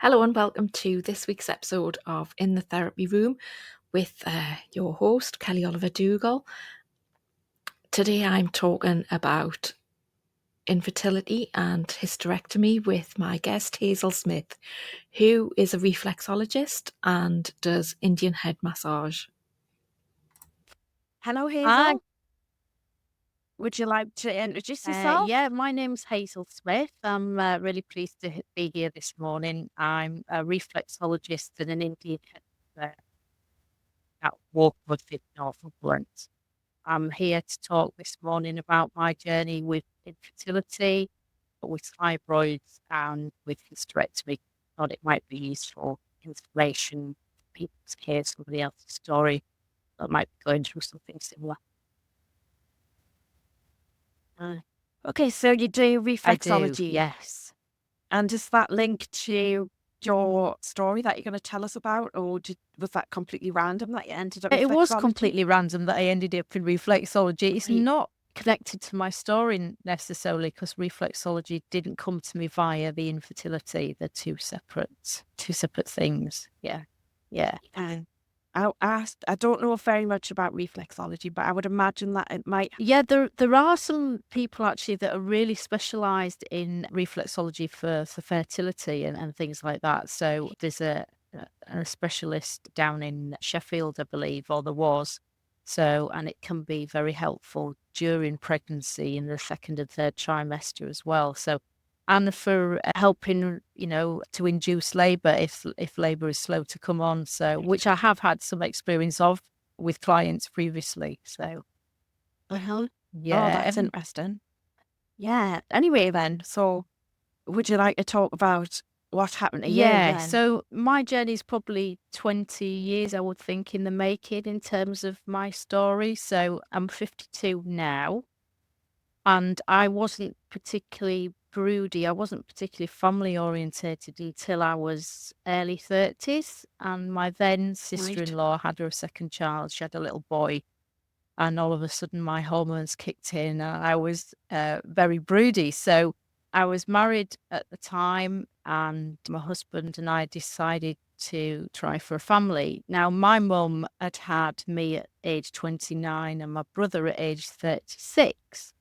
Hello and welcome to this week's episode of In the Therapy Room with your host, Kelly Oliver Dougall. Today I'm talking about infertility and hysterectomy with my guest, Hazel Smith, who is a reflexologist and does Indian head massage. Hello, Hi. Hazel. Would you like to introduce yourself? Yeah, my name's Hazel Smith. I'm really pleased to be here this morning. I'm a reflexologist and an Indian head at Warkworth in Northumberland. I'm here to talk this morning about my journey with infertility, with fibroids, and with hysterectomy. Thought it might be useful information for people to hear somebody else's story that might be going through something similar. Okay, so you do I do, reflexology. yes. And does that link to your story that you're going to tell us about, or was that completely random that you ended up with It was reflexology? completely random that I ended up in reflexology. It's Right. not connected to my story necessarily because reflexology didn't come to me via the infertility. They're two separate things. Yeah. And I don't know very much about reflexology, but I would imagine that it might. Yeah, there are some people actually that are really specialised in reflexology for fertility and things like that. So there's a specialist down in Sheffield, I believe, or there was. So, and it can be very helpful during pregnancy in the second and third trimester as well. So, and for helping, to induce labour if labour is slow to come on. So, which I have had some experience of with clients previously. So, Oh, yeah. that's interesting. Yeah. Anyway, then, so would you like to talk about what happened to you Yeah, then? so my journey is probably 20 years, I would think, in the making in terms of my story. So I'm 52 now, and I wasn't particularly broody. I wasn't particularly family orientated until I was early 30s. And my then sister-in-law had her second child. She had a little boy. And all of a sudden, my hormones kicked in. I was very broody. So I was married at the time, and my husband and I decided to try for a family. Now, my mum had had me at age 29 and my brother at age 36.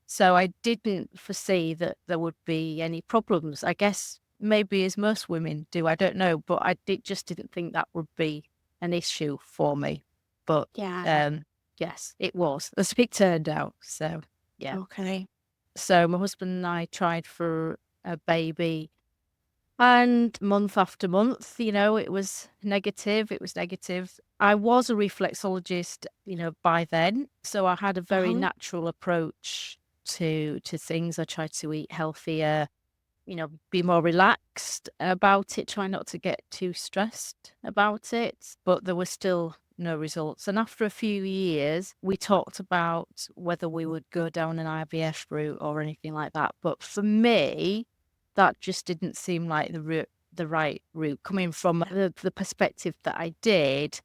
So I didn't foresee that there would be any problems. I guess maybe as most women do, I don't know, but just didn't think that would be an issue for me. But Yeah. yes, it was, as it turned out. So, yeah. Okay. So my husband and I tried for a baby, and month after month, it was negative. I was a reflexologist, by then. So I had a very natural approach to things. I tried to eat healthier, be more relaxed about it, try not to get too stressed about it. But there was still no results. And after a few years, we talked about whether we would go down an IVF route or anything like that. But for me, that just didn't seem like the right route. Coming from the perspective that I did,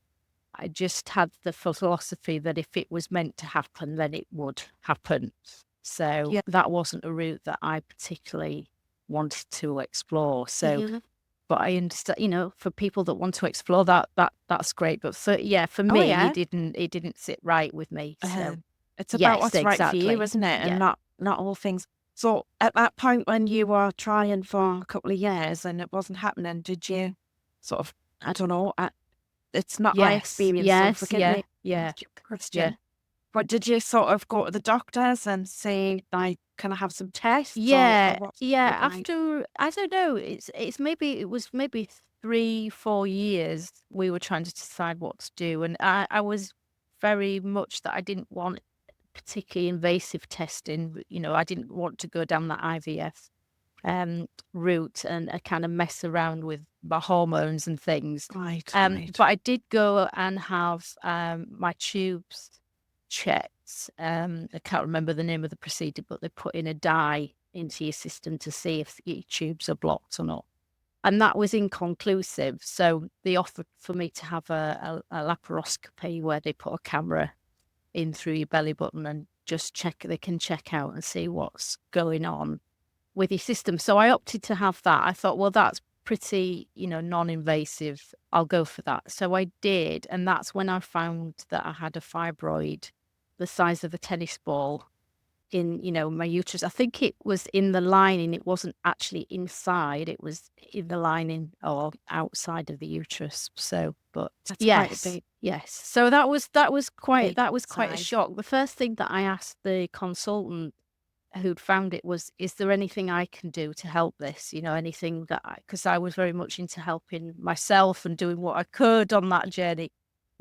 I just had the philosophy that if it was meant to happen, then it would happen. So that wasn't a route that I particularly wanted to explore. So, but I understand, for people that want to explore that's great. But for me, it didn't sit right with me. So it's about yes, what's right for you, exactly. isn't it? And Yeah. not all things. So at that point when you were trying for a couple of years and it wasn't happening, did you sort of, I don't know, it's not my experience, so forgive me. Yeah. Christian. But did you sort of go to the doctors and say, like, can I have some tests? Yeah, or what's yeah. it like? After, I don't know, it was maybe 3-4 years we were trying to decide what to do, and I was very much that I didn't want particularly invasive testing. I didn't want to go down that IVF route and kind of mess around with my hormones and things. Right. But I did go and have my tubes checked. I can't remember the name of the procedure, but they put in a dye into your system to see if your tubes are blocked or not. And that was inconclusive. So they offered for me to have a laparoscopy where they put a camera in through your belly button and just they can check out and see what's going on with your system. So I opted to have that. I thought, well, that's pretty, non-invasive, I'll go for that. So I did, and that's when I found that I had a fibroid the size of a tennis ball in, my uterus. I think it was in the lining. It wasn't actually inside. It was in the lining or outside of the uterus. So, but That's quite a big, yes. So that was quite a size. shock. The first thing that I asked the consultant who'd found it was, is there anything I can do to help this? Anything that because I was very much into helping myself and doing what I could on that journey.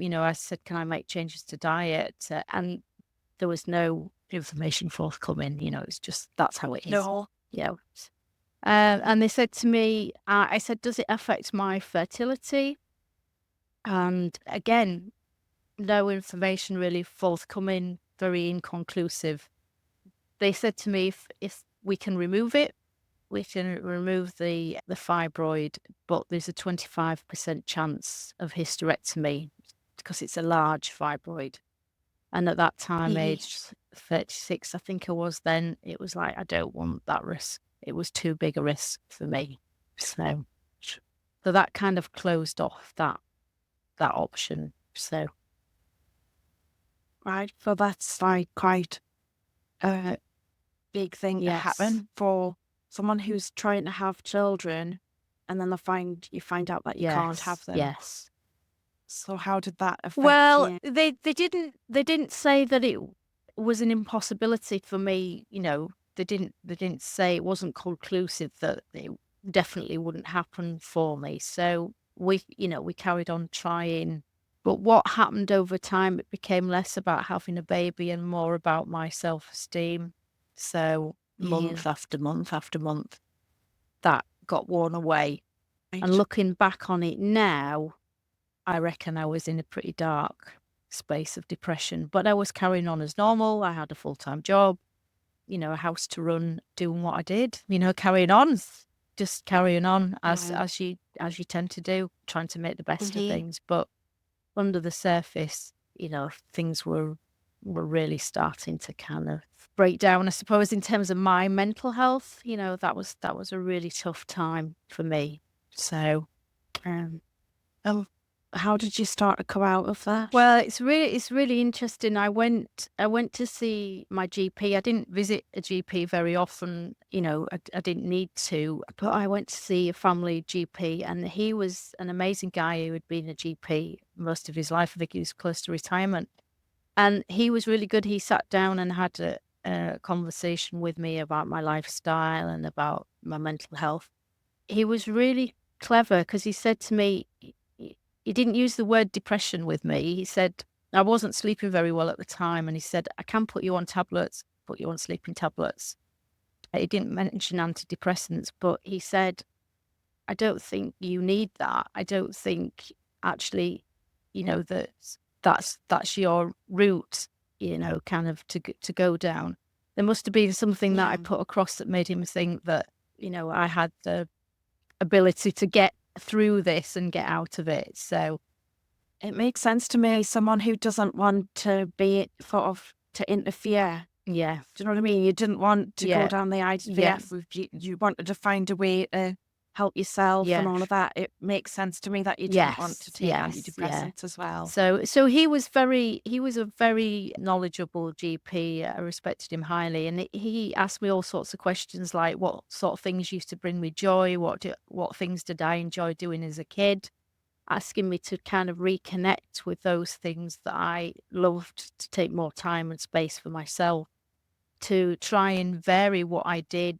I said, can I make changes to diet? And there was no information forthcoming. It's just, that's how it is. No. Yeah. And they said to me, I said, does it affect my fertility? And again, no information really forthcoming, very inconclusive. They said to me, if we can remove it, we can remove the fibroid, but there's a 25% chance of hysterectomy because it's a large fibroid. And at that time, age 36, I think I was then, it was like, I don't want that risk. It was too big a risk for me. So that kind of closed off that option. So. Right. So that's like quite a big thing to happen for someone who's trying to have children, and then you find out that you can't have them. Yes. So how did that affect you? They didn't say that it was an impossibility for me. They didn't say, it wasn't conclusive that it definitely wouldn't happen for me. So we carried on trying. But what happened over time, it became less about having a baby and more about my self-esteem. So month after month after month, that got worn away. Right. And looking back on it now, I reckon I was in a pretty dark space of depression, but I was carrying on as normal. I had a full-time job, a house to run, doing what I did, carrying on, just carrying on as you tend to do, trying to make the best of things. But under the surface, things were really starting to kind of break down, I suppose, in terms of my mental health. That was a really tough time for me. So, how did you start to come out of that? Well, it's really interesting. I went to see my GP. I didn't visit a GP very often. I didn't need to, but I went to see a family GP, and he was an amazing guy who had been a GP most of his life. I think he was close to retirement, and he was really good. He sat down and had a conversation with me about my lifestyle and about my mental health. He was really clever because he said to me, he didn't use the word depression with me. He said, I wasn't sleeping very well at the time. And he said, I can put you on tablets, put you on sleeping tablets. He didn't mention antidepressants, but he said, I don't think you need that. I don't think actually, that's your route, kind of to go down. There must have been something that I put across that made him think that, I had the ability to get through this and get out of it. So it makes sense to me, someone who doesn't want to be sort of to interfere. Yeah. Do you know what I mean? You didn't want to go down the IVF route. You wanted to find a way to help yourself and all of that. It makes sense to me that you didn't want to take antidepressants as well. So he was a very knowledgeable GP. I respected him highly, and he asked me all sorts of questions like what sort of things used to bring me joy, what things did I enjoy doing as a kid, asking me to kind of reconnect with those things that I loved, to take more time and space for myself, to try and vary what I did,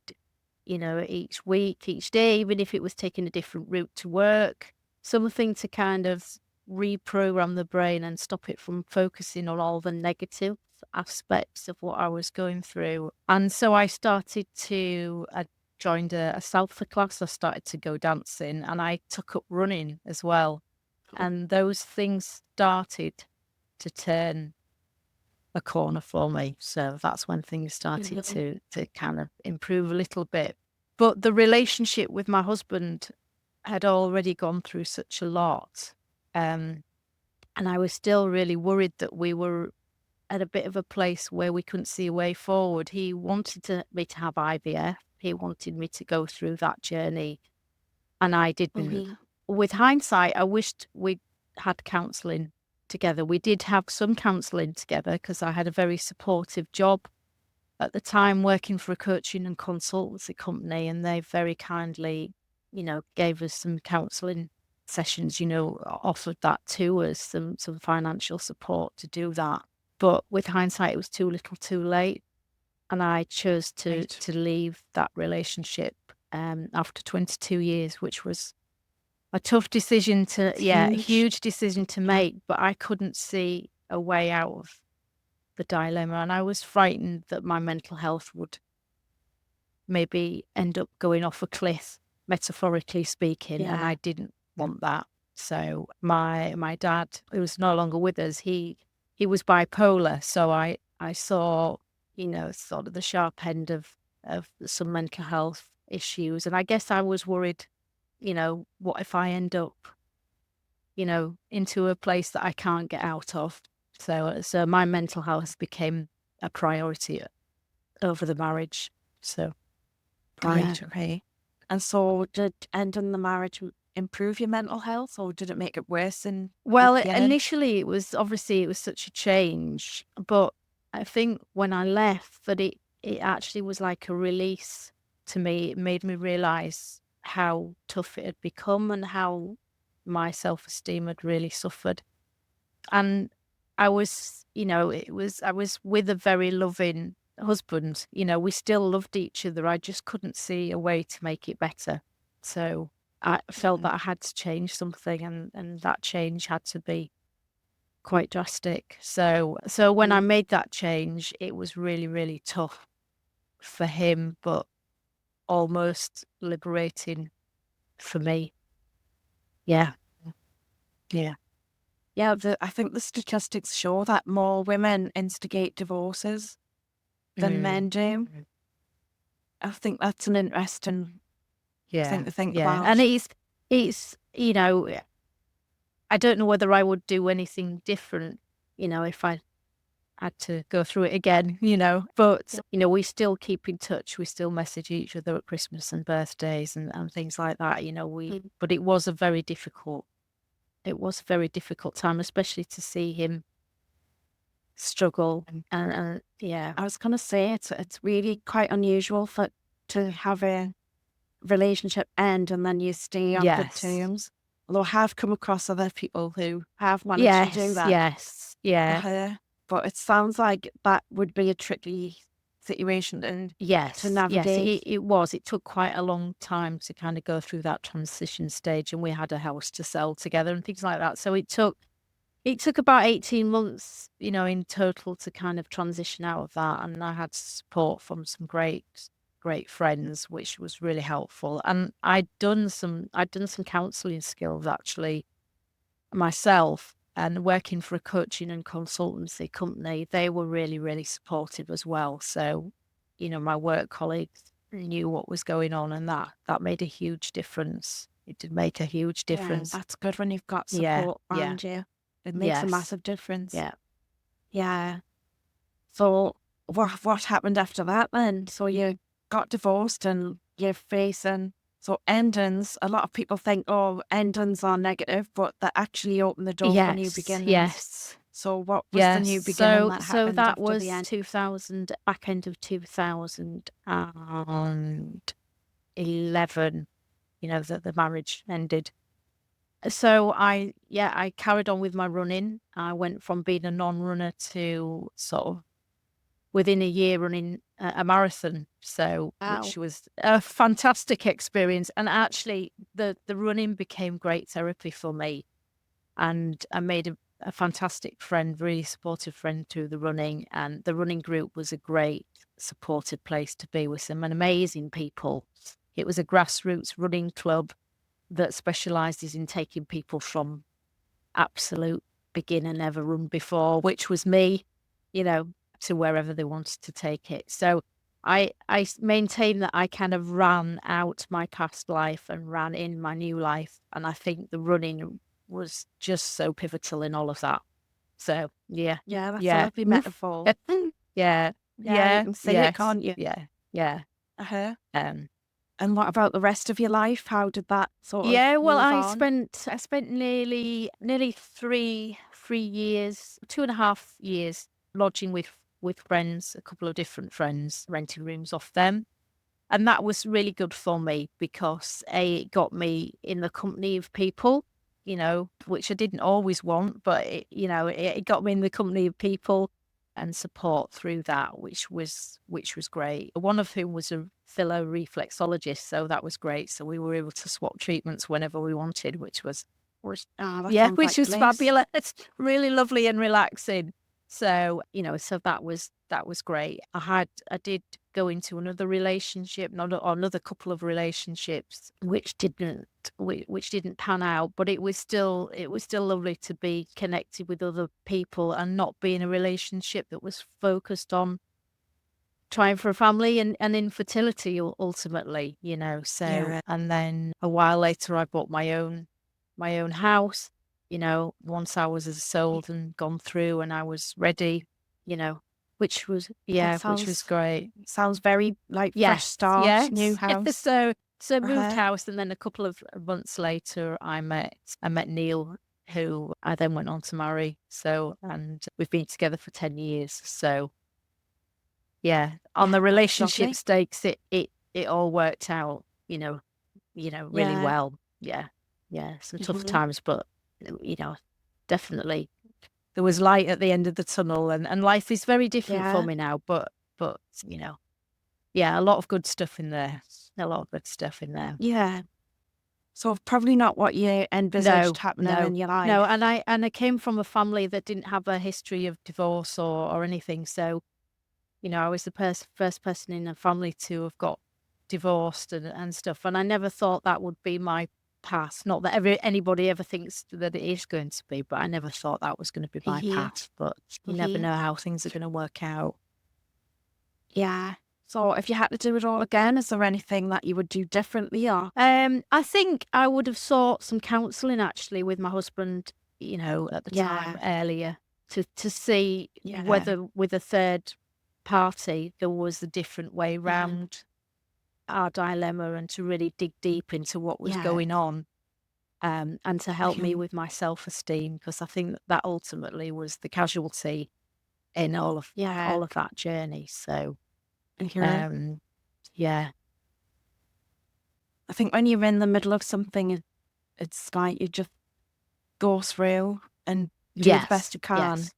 each week, each day, even if it was taking a different route to work, something to kind of reprogram the brain and stop it from focusing on all the negative aspects of what I was going through. And so I joined a salsa class. I started to go dancing, and I took up running as well. And those things started to turn a corner for me. So that's when things started to kind of improve a little bit. But the relationship with my husband had already gone through such a lot. And I was still really worried that we were at a bit of a place where we couldn't see a way forward. He wanted me to have IVF. He wanted me to go through that journey. and I didn't. With hindsight, I wished we had counselling together. We did have some counselling together because I had a very supportive job at the time working for a coaching and consultancy company, and they very kindly, gave us some counselling sessions, offered that to us, some financial support to do that. But with hindsight, it was too little too late. And I chose to leave that relationship after 22 years, which was a tough decision a huge decision to make, but I couldn't see a way out of the dilemma. And I was frightened that my mental health would maybe end up going off a cliff, metaphorically speaking, and I didn't want that. So my dad, who was no longer with us, he was bipolar. So I saw, sort of the sharp end of some mental health issues. And I guess I was worried, what if I end up, into a place that I can't get out of? So my mental health became a priority over the marriage. So, right, okay. And so did ending the marriage improve your mental health, or did it make it worse? Well, initially it was such a change, but I think when I left that it actually was like a release to me. It made me realize how tough it had become and how my self-esteem had really suffered. And I was, I was with a very loving husband. We still loved each other. I just couldn't see a way to make it better. So I felt that I had to change something, and that change had to be quite drastic. So when I made that change, it was really, really tough for him, but almost liberating for me. Yeah. Yeah. Yeah, I think the statistics show that more women instigate divorces than men do. I think that's an interesting thing to think about. And it's I don't know whether I would do anything different, if I had to go through it again, But, we still keep in touch. We still message each other at Christmas and birthdays and things like that, But it was a very difficult time, especially to see him struggle. And I was going to say it's really quite unusual to have a relationship end and then you stay on good terms. Although I have come across other people who have managed to do that. But it sounds like that would be a tricky situation to navigate. It was. It took quite a long time to kind of go through that transition stage, and we had a house to sell together and things like that. So it took about 18 months, in total to kind of transition out of that. And I had support from some great friends, which was really helpful. And I'd done some counselling skills actually myself, and working for a coaching and consultancy company, they were really, really supportive as well. So, my work colleagues knew what was going on, and that made a huge difference. It did make a huge difference. That's good when you've got support around you. It makes a massive difference. Yeah. So what happened after that then? So you got divorced and you're facing endings. A lot of people think, endings are negative, but they actually open the door for new beginnings. Yes. So what was the new beginning that happened? So that after was the end? 2000, back end of 2011. The marriage ended. So I carried on with my running. I went from being a non-runner to sort of within a year running a marathon. So, which was a fantastic experience. And actually the running became great therapy for me. And I made a fantastic friend, really supportive friend through the running. And the running group was a great supportive place to be with some amazing people. It was a grassroots running club that specialises in taking people from absolute beginner, never run before, which was me, to wherever they wanted to take it. So I maintain that I kind of ran out my past life and ran in my new life. And I think the running was just so pivotal in all of that. So, yeah, that's a lovely metaphor. Yeah. You can see it, can't you? Yeah. Uh-huh. And what about the rest of your life? How did that sort of well, move I on? spent nearly 3 years, 2.5 years lodging with friends, a couple of different friends, renting rooms off them. And that was really good for me because it got me in the company of people, which I didn't always want, but it got me in the company of people and support through that, which was great. One of whom was a fellow reflexologist, so that was great. So we were able to swap treatments whenever we wanted, which was That yeah, sounds which like was bliss. fabulous. It's really lovely and relaxing. So, so that was great. I did go into another relationship, another couple of relationships, which didn't pan out. But it was still lovely to be connected with other people and not be in a relationship that was focused on trying for a family and infertility ultimately. So, Yeah. and then a while later, I bought my own house. Once I was sold and gone through and I was ready, which was great. Sounds very like fresh start, Yes. new house. So moved Uh-huh. house, and then a couple of months later, I met Neil, who I then went on to marry. So, and we've been together for 10 years. So, yeah, on the Yeah, that's relationship lovely. stakes, it all worked out, really Yeah. well. Yeah. Some tough Mhm. times, but definitely there was light at the end of the tunnel, and life is very different for Yeah. me now. But yeah, a lot of good stuff in there. A lot of good stuff in there. Yeah. So probably not what you envisaged happening in your life. No, and I came from a family that didn't have a history of divorce or anything. So, I was the first person in the family to have got divorced and stuff. And I never thought that would be my path. Not that anybody ever thinks that it is going to be, but I never thought that was going to be my path. But you never know how things are going to work out. Yeah. So if you had to do it all again, is there anything that you would do differently? Or I think I would have sought some counselling actually with my husband, at the time earlier to see whether with a third party there was a different way round our dilemma, and to really dig deep into what was going on, and to help me with my self-esteem, because I think that ultimately was the casualty in all of that journey. So yeah. I think when you're in the middle of something, it's like you just go through and do the best you can. Yes.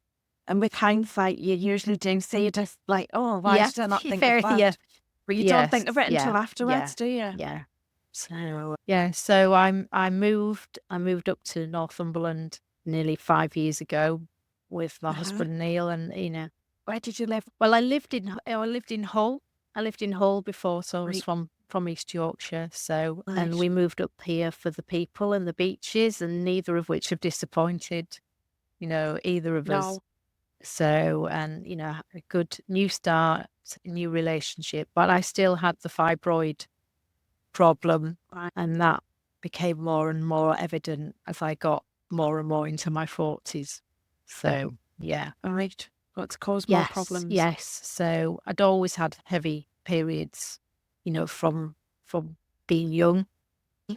And with hindsight, you usually do see it as like, oh, why did I not think of that? But you don't think of it until afterwards, do you? Yeah. So I moved up to Northumberland nearly 5 years ago with my husband Neil, and Where did you live? well, I lived in Hull. I lived in Hull before, so I was from East Yorkshire. So, and we moved up here for the people and the beaches, and neither of which have disappointed, either of us. So, and a good new start, new relationship, but I still had the fibroid problem, and that became more and more evident as I got more and more into my 40s. So, yeah. All right. What's caused more problems? Yes. So I'd always had heavy periods, from being young.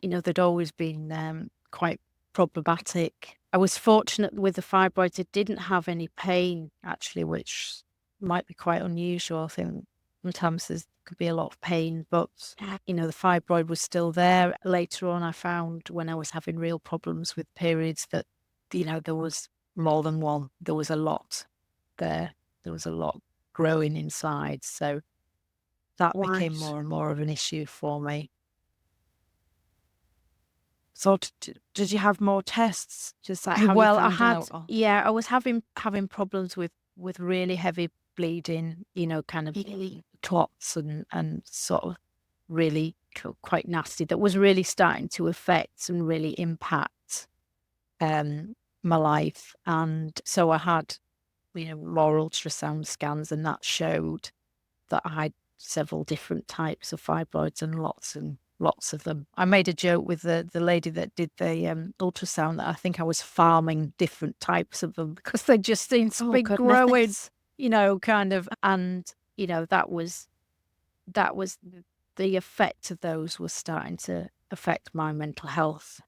They'd always been quite problematic. I was fortunate with the fibroids; it didn't have any pain actually, which might be quite unusual. I think sometimes there could be a lot of pain, but the fibroid was still there. Later on, I found when I was having real problems with periods that there was more than one. There was a lot there. There was a lot growing inside. So that became more and more of an issue for me. So did you have more tests? Just like how well, you found out? I was having problems with really heavy bleeding, kind of clots and sort of really quite nasty. That was really starting to affect and really impact my life. And so I had more ultrasound scans, and that showed that I had several different types of fibroids and lots of them. I made a joke with the lady that did the ultrasound that I think I was farming different types of them because they just seemed to be growing, kind of. And that was the effect of those was starting to affect my mental health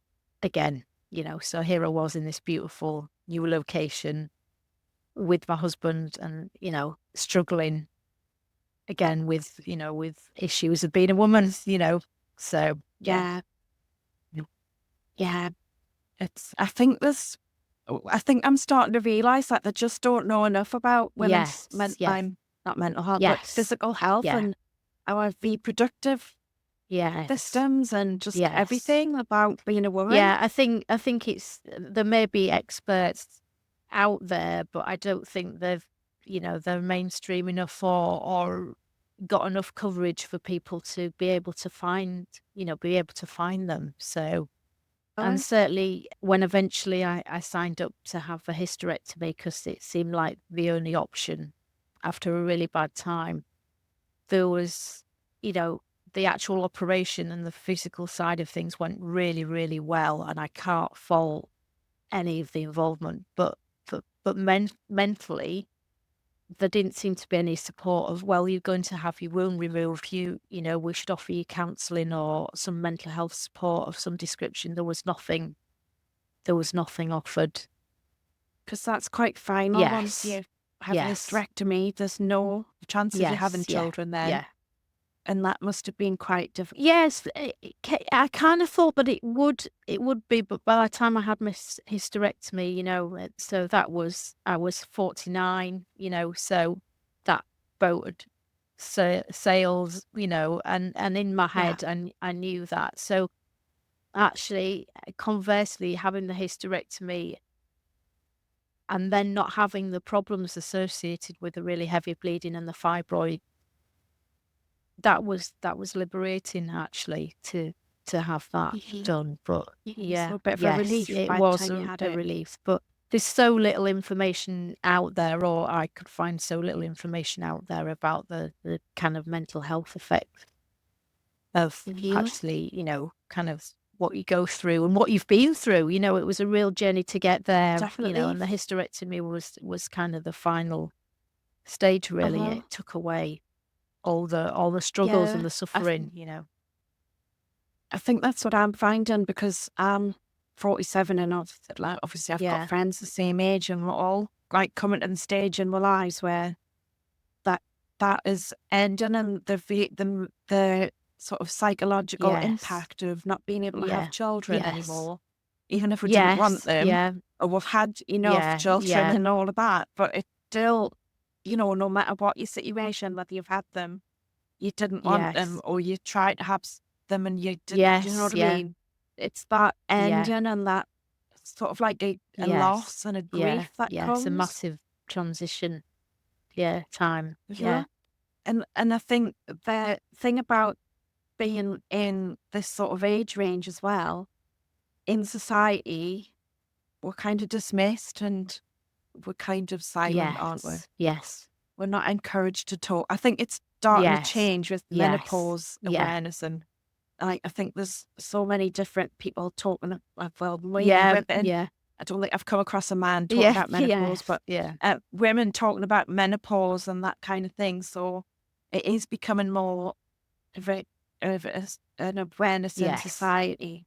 again, so here I was in this beautiful new location with my husband and, struggling again with, with issues of being a woman, so Yeah. I think I'm starting to realise that they just don't know enough about women's not mental health, but physical health and our reproductive systems and just everything about being a woman. Yeah, I think there may be experts out there, but I don't think they're mainstream enough or got enough coverage for people to be able to find them. So, and certainly when eventually I signed up to have a hysterectomy because it seemed like the only option after a really bad time, there was, the actual operation and the physical side of things went really, really well, and I can't fault any of the involvement. But mentally, there didn't seem to be any support of, well, you're going to have your womb removed. We should offer you counselling or some mental health support of some description. There was nothing. There was nothing offered. Because that's quite final. Once you have a hysterectomy, there's no chance of you having children then. Yeah. And that must have been quite difficult. Yes, I kind of thought that it would be, but by the time I had my hysterectomy, so I was 49, so that boded sales, and in my head, I knew that. So actually, conversely, having the hysterectomy and then not having the problems associated with the really heavy bleeding and the fibroid, that was liberating actually to have that done. But so a bit of a relief. It was a relief. But there's so little information out there, or I could find so little information out there about the kind of mental health effect of actually, kind of what you go through and what you've been through. It was a real journey to get there. Definitely. And the hysterectomy was kind of the final stage. Really, it took away all the struggles and the suffering, I think that's what I'm finding, because I'm 47 and obviously I've got friends the same age, and we're all like coming to the stage in our lives where that is ending, and the sort of psychological impact of not being able to have children anymore, even if we didn't want them, or we've had enough children and all of that, but it's still, no matter what your situation, whether you've had them, you didn't want them, or you tried to have them and you didn't, you know what I mean? It's that ending and that sort of like a loss and a grief that comes. It's a massive transition time. And I think the thing about being in this sort of age range as well, in society, we're kind of dismissed and we're kind of silent, aren't we? Yes. We're not encouraged to talk. I think it's starting to change with menopause awareness, and I think there's so many different people talking about women. I don't think I've come across a man talking about menopause, but women talking about menopause and that kind of thing. So it is becoming more of an awareness in society.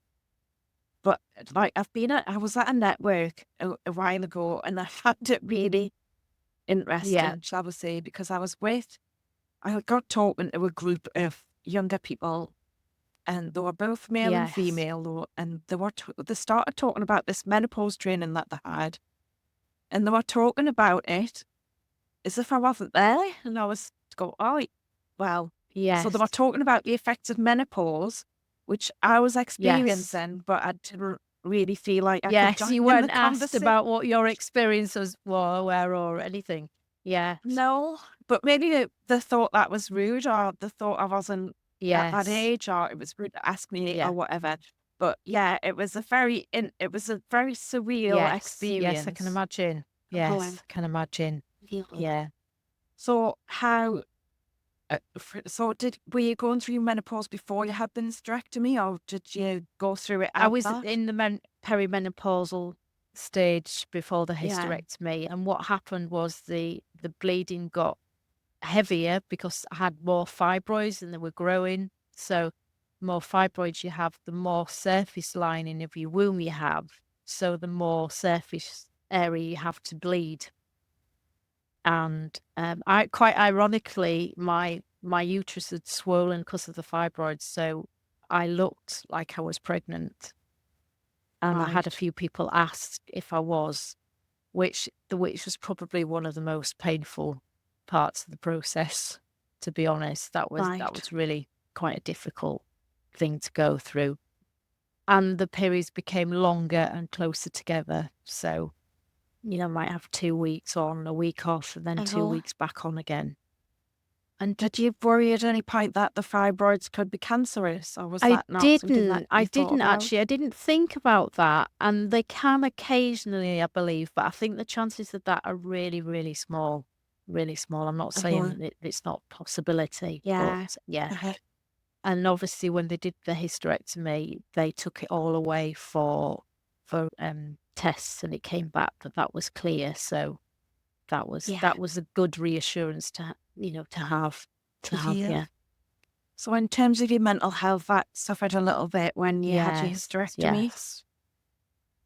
But like I was at a network a while ago, and I found it really interesting, shall we say, because I got talking to a group of younger people, and they were both male and female, and they started talking about this menopause training that they had, and they were talking about it as if I wasn't there, and I was going, oh, well, so they were talking about the effects of menopause, which I was experiencing, but I didn't really feel like I could join you weren't asked about what your experiences were or anything. No, but maybe they thought that was rude, or they thought I wasn't at that age, or it was rude to ask me or whatever. But it was a very surreal experience. Yes, I can imagine. Yes, I can imagine. Yeah. So how? Were you going through menopause before you had the hysterectomy, or did you go through it after? I was in the perimenopausal stage before the hysterectomy, and what happened was the bleeding got heavier because I had more fibroids and they were growing. So the more fibroids you have, the more surface lining of your womb you have. So the more surface area you have to bleed. And quite ironically, my uterus had swollen because of the fibroids. So I looked like I was pregnant. And I had a few people ask if I was, which was probably one of the most painful parts of the process, to be honest. That was really quite a difficult thing to go through. And the periods became longer and closer together. So, might have 2 weeks on, a week off, and then 2 weeks back on again. And did you worry at any point that the fibroids could be cancerous, or was that not something that you thought about? Actually. I didn't think about that. And they can occasionally, I believe, but I think the chances of that are really, really small. Really small. I'm not saying that it's not a possibility. But yeah. And obviously, when they did the hysterectomy, they took it all away for tests, and it came back that was clear. So that was a good reassurance to have. Yeah. So in terms of your mental health, that suffered a little bit when you had your hysterectomy. Yes.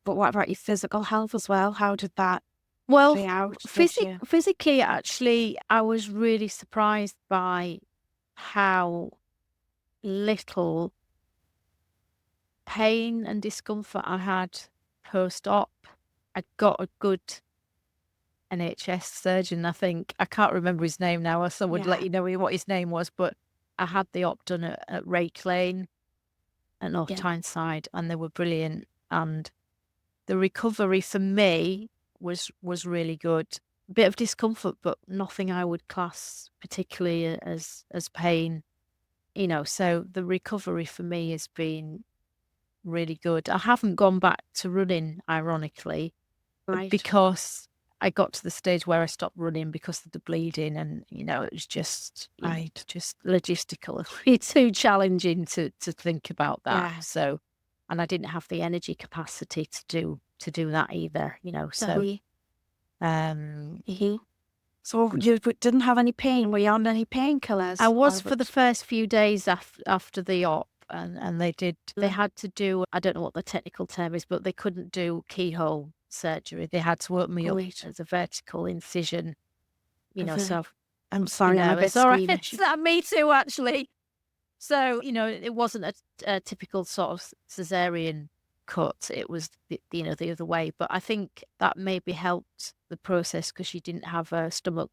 But what about your physical health as well? How did that play out? Physically, actually, I was really surprised by how little pain and discomfort I had post-op. I got a good NHS surgeon, I think. I can't remember his name now, so I would let you know what his name was, but I had the op done at Rake Lane at North Tyneside, and they were brilliant. And the recovery for me was really good. A bit of discomfort, but nothing I would class particularly as pain. So the recovery for me has been really good. I haven't gone back to running, ironically, because I got to the stage where I stopped running because of the bleeding, and it was just just logistical. It's too challenging to think about that. So, and I didn't have the energy capacity to do that either. So, So you didn't have any pain? Were you on any painkillers? I was for the first few days after the op, and they had to do, I don't know what the technical term is, but they couldn't do keyhole surgery. They had to open me up as a vertical incision. So I'm sorry, I'm a bit it's all right. squeamish. Me too, actually. So it wasn't a typical sort of cesarean cut. It was the other way. But I think that maybe helped the process because she didn't have a stomach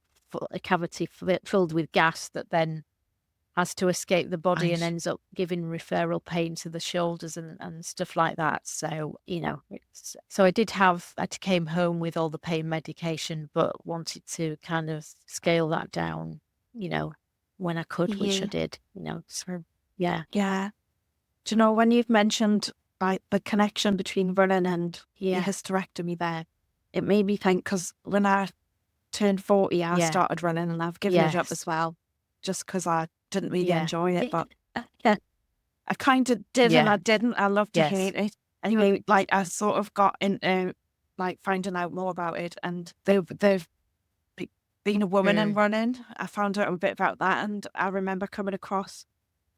a cavity filled with gas that then has to escape the body and ends up giving referral pain to the shoulders and stuff like that. So so I came home with all the pain medication, but wanted to kind of scale that down when I could, which I did. So yeah. Do you know, when you've mentioned the connection between running and your hysterectomy there, it made me think, because when I turned 40, I started running, and I've given it up as well, just because I didn't really enjoy it. But I kind of did and I didn't. I loved to hate it. Anyway, I sort of got into finding out more about it, and they've being a woman and running, I found out a bit about that, and I remember coming across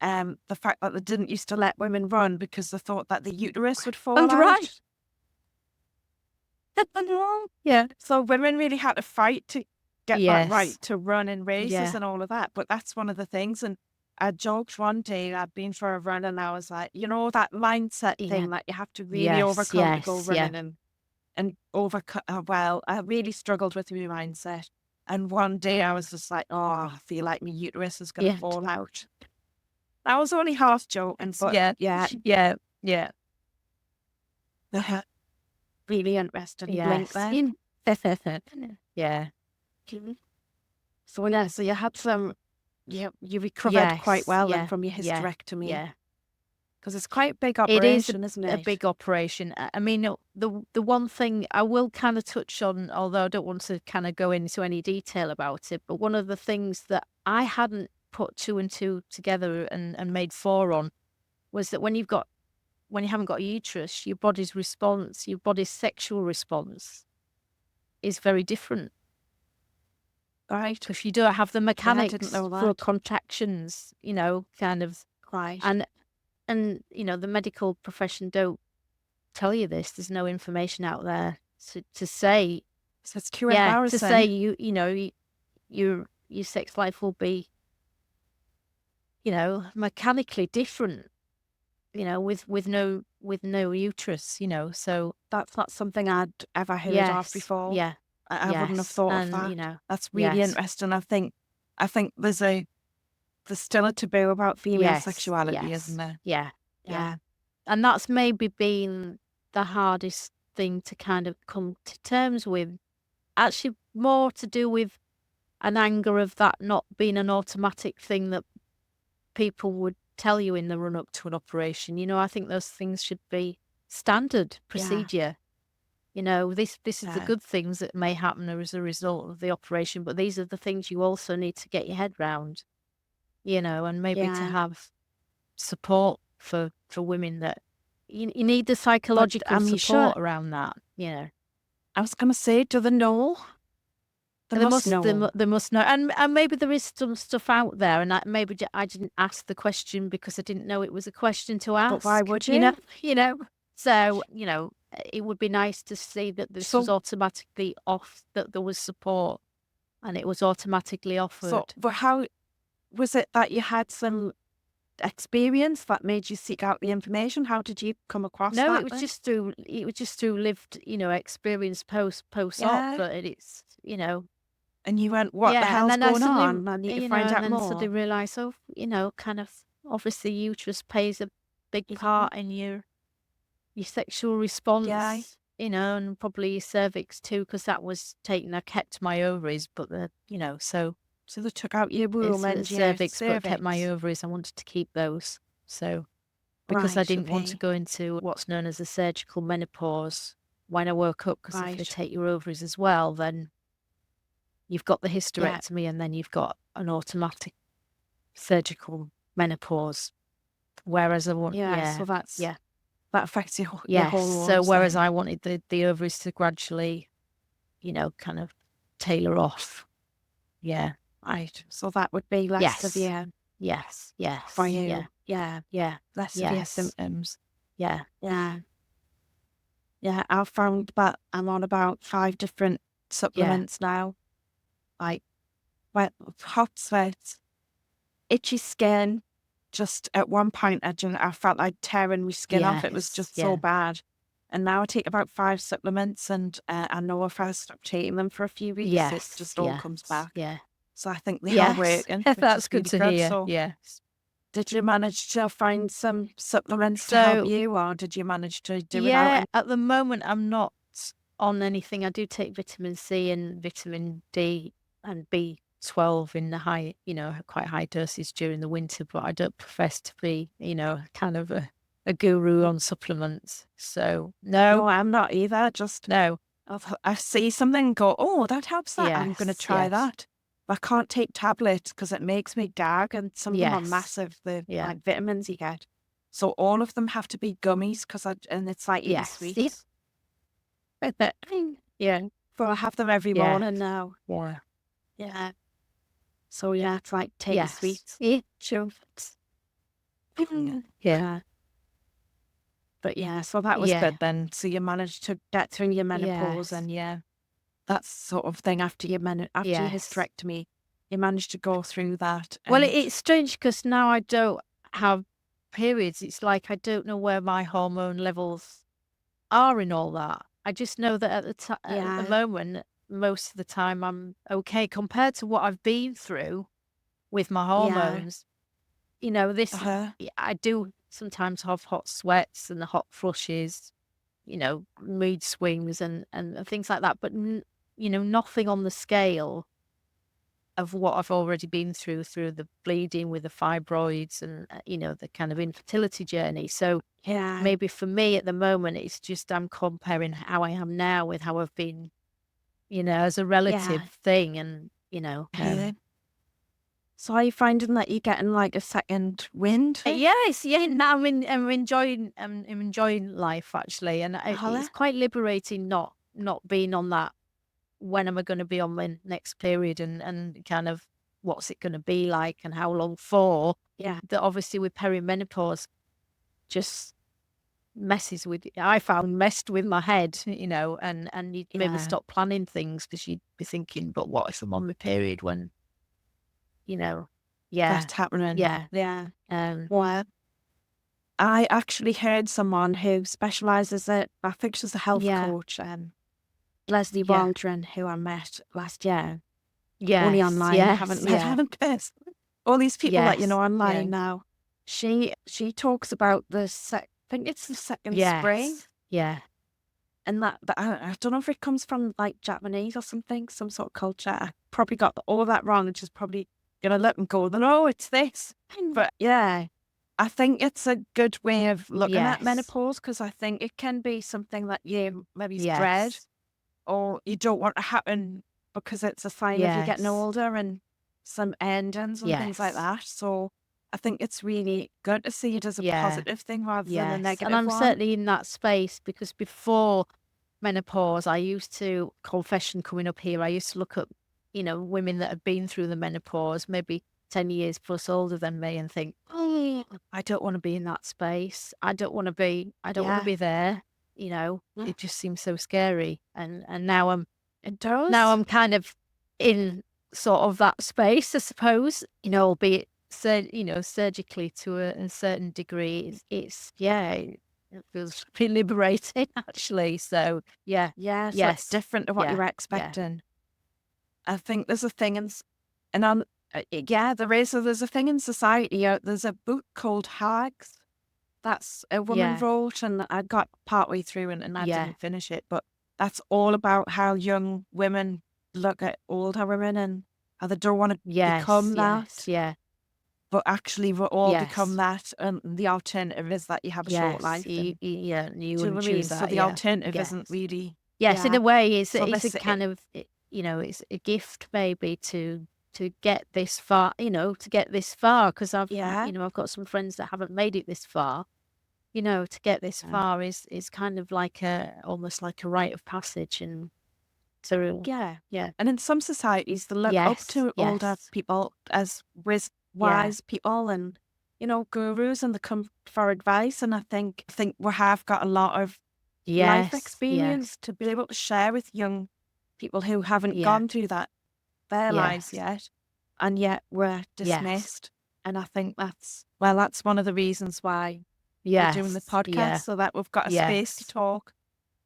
the fact that they didn't used to let women run because they thought that the uterus would fall out. Right. Yeah. So women really had to fight to get that right, to run in races and all of that. But that's one of the things. And I joked one day, I'd been for a run, and I was like, that mindset thing that you have to really overcome to go running and overcome. Well, I really struggled with my mindset. And one day I was just like, I feel like my uterus is going to fall out. I was only half joking, but yeah. Really interesting link there. Yeah. So you had some, you recovered quite well then from your hysterectomy. Yeah. Because it's quite a big operation, isn't it? A big operation. I mean, the one thing I will kind of touch on, although I don't want to kind of go into any detail about it, but one of the things that I hadn't put 2 and 2 together and made 4 on was that when you haven't got a uterus, your body's response, your body's sexual response is very different. Right. If you don't have the mechanics I didn't know that. for contractions, kind of Right. And you know, the medical profession don't tell you this. There's no information out there to say. So it's too Yeah, embarrassing. to say you know, your sex life will be, you know, mechanically different, you know, with no uterus, you know. So that's not something I'd ever heard of before. Yeah. I wouldn't have thought of that. You know, that's really interesting. I think there's still a taboo about female sexuality, isn't there? Yeah. And that's maybe been the hardest thing to kind of come to terms with. Actually, more to do with an anger of that not being an automatic thing that people would tell you in the run up to an operation. You know, I think those things should be standard procedure. You know, this is the good things that may happen as a result of the operation, but these are the things you also need to get your head round, you know, and maybe to have support for women that you need the psychological support around that, you know. I was going to say, do they know? They must know. They must know. And maybe there is some stuff out there, and maybe I didn't ask the question because I didn't know it was a question to ask. But why would you? You know. So, you know, it would be nice to see that this was automatically off, that there was support and it was automatically offered. So, but how was it that you had some experience that made you seek out the information? How did you come across that? No, it was just through lived, you know, experience post op, but it's, you know. And you went, what the hell's going on? I need to find out more. And then suddenly realise, oh, you know, kind of, obviously uterus plays a big part in your sexual response, you know, and probably your cervix too, because that was taken. I kept my ovaries, but you know, so they took out your womb and your cervix, but kept my ovaries. I wanted to keep those, so because I didn't want to go into what's known as a surgical menopause when I woke up, because if they take your ovaries as well, then you've got the hysterectomy and then you've got an automatic surgical menopause. Whereas I want, so that's that affects your hormones. So whereas I wanted the ovaries to gradually, you know, kind of tailor off. Yeah. Right. So that would be less severe. Yes. For you. Yeah. Less severe symptoms. Yeah. I've found that I'm on about 5 different supplements now. Like hot sweats, itchy skin. Just at one point, I felt like tearing my skin off. It was just so bad. And now I take about 5 supplements, and I know if I stop taking them for a few weeks, it just all comes back. Yeah. So I think they are working. That's good to hear. So, did you manage to find some supplements to help you, or did you manage to do it out? At the moment, I'm not on anything. I do take vitamin C and vitamin D and B12 in the high, you know, quite high doses during the winter, but I don't profess to be, you know, kind of a guru on supplements. So no, I'm not either. Just I see something and go, oh, that helps that. I'm going to try that. I can't take tablets because it makes me gag, and some of them are massive, the like vitamins you get. So all of them have to be gummies and it's like eating sweets. So I have them every morning now. Yeah. So it's like taking sweets. Sure. But so that was good then. So you managed to get through your menopause, and that sort of thing after your hysterectomy, you managed to go through that. Well, it's strange because now I don't have periods. It's like I don't know where my hormone levels are in all that. I just know that at the moment, most of the time I'm okay compared to what I've been through with my hormones. You know, this I do sometimes have hot sweats and the hot flushes, you know, mood swings and things like that, but you know, nothing on the scale of what I've already been through the bleeding with the fibroids and you know, the kind of infertility journey. So maybe for me at the moment, it's just I'm comparing how I am now with how I've been, you know, as a relative thing, and you know. So are you finding that you're getting like a second wind? Yes, now I'm enjoying life actually, and it's quite liberating not being on that. When am I going to be on my next period, and kind of what's it going to be like and how long for. Yeah. That obviously with perimenopause just messed with my head, and you'd maybe stop planning things because you'd be thinking, but what if I'm on my period when, that's happening. Yeah. Well, I actually heard someone who specialises I think she's a health coach, Leslie Waldron, who I met last year. Only online, haven't met her in person. All these people that online now. She talks about I think it's the second spring. Yeah. And that I don't know if it comes from like Japanese or something, some sort of culture. I probably got all that wrong, and just probably gonna let them go. No, it's this. But yeah, I think it's a good way of looking at menopause, because I think it can be something that you maybe dread, or you don't want to happen because it's a sign of you getting older and some endings and things like that. So I think it's really good to see it as a positive thing rather than a negative and I'm one. certainly in that space, because before menopause, I used to, confession coming up here, I used to look at, women that have been through the menopause, maybe 10 years plus older than me, and think, oh, I don't want to be in that space. I don't want to be there. It just seems so scary. And now it does. Now I'm kind of in sort of that space, I suppose, albeit surgically to a certain degree. It feels pretty liberating, actually. So so it's different to what you were expecting. I think there's a thing there's a thing in society. There's a book called Hags that's a woman wrote, and I got partway through and I didn't finish it, but that's all about how young women look at older women and how they don't want to become that. But actually we're all become that, and the alternative is that you have a short life. You wouldn't choose that. So the alternative isn't really. Yes, in a way, it's a kind of, it's a gift maybe to get this far, because I've I've got some friends that haven't made it this far. To get this far is kind of like almost like a rite of passage, and so And in some societies, they look up to older people as wise people and gurus, and they come for advice. And I think we have got a lot of life experience to be able to share with young people who haven't gone through their lives yet, and yet we're dismissed. And I think that's one of the reasons why we're doing the podcast, so that we've got a space to talk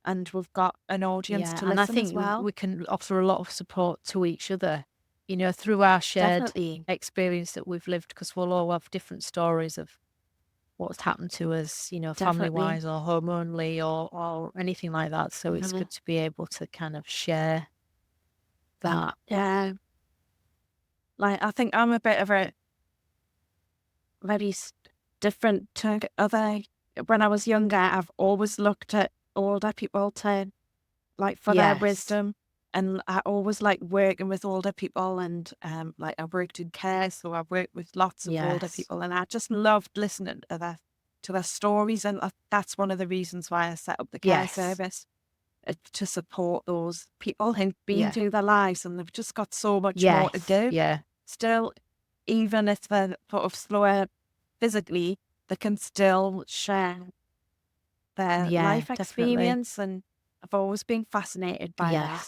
and we've got an audience to listen and I think as well. We can offer a lot of support to each other, through our shared experience that we've lived, because we'll all have different stories of what's happened to us, family-wise or hormonally or anything like that. So it's good to be able to kind of share that. Yeah. Like, I think I'm a bit of a very different to other. When I was younger, I've always looked at older people for their wisdom. And I always like working with older people, and I worked in care, so I worked with lots of older people, and I just loved listening to their stories, and that's one of the reasons why I set up the care service, to support those people who've been through their lives, and they've just got so much more to do. Still, even if they're sort of slower physically, they can still share their life experience, and I've always been fascinated by that.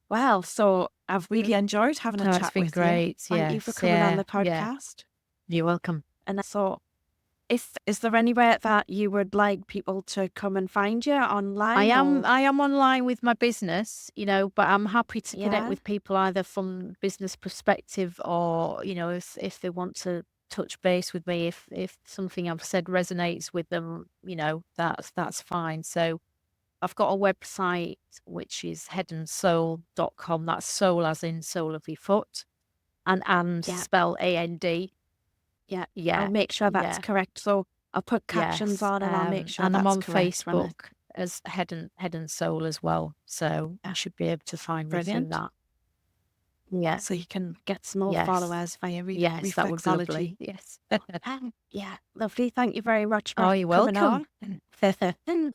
Well, so I've really enjoyed having a chat it's been with great. you. Thank you for coming on the podcast. You're welcome. And so, is there anywhere that you would like people to come and find you online? I am online with my business, but I'm happy to connect with people either from business perspective, or if they want to touch base with me, if something I've said resonates with them, that's fine. So I've got a website which is headandsoul.com. That's soul as in soul of your foot, and spell AND. I'll make sure that's correct. So I'll put captions on, and I'll make sure and that's I'm on correct Facebook as Head and Soul as well. So I should be able to find me through that. Yeah. So you can get some more followers via reflexology. That would be lovely. Yes. Lovely. Thank you very much for you're welcome. coming on.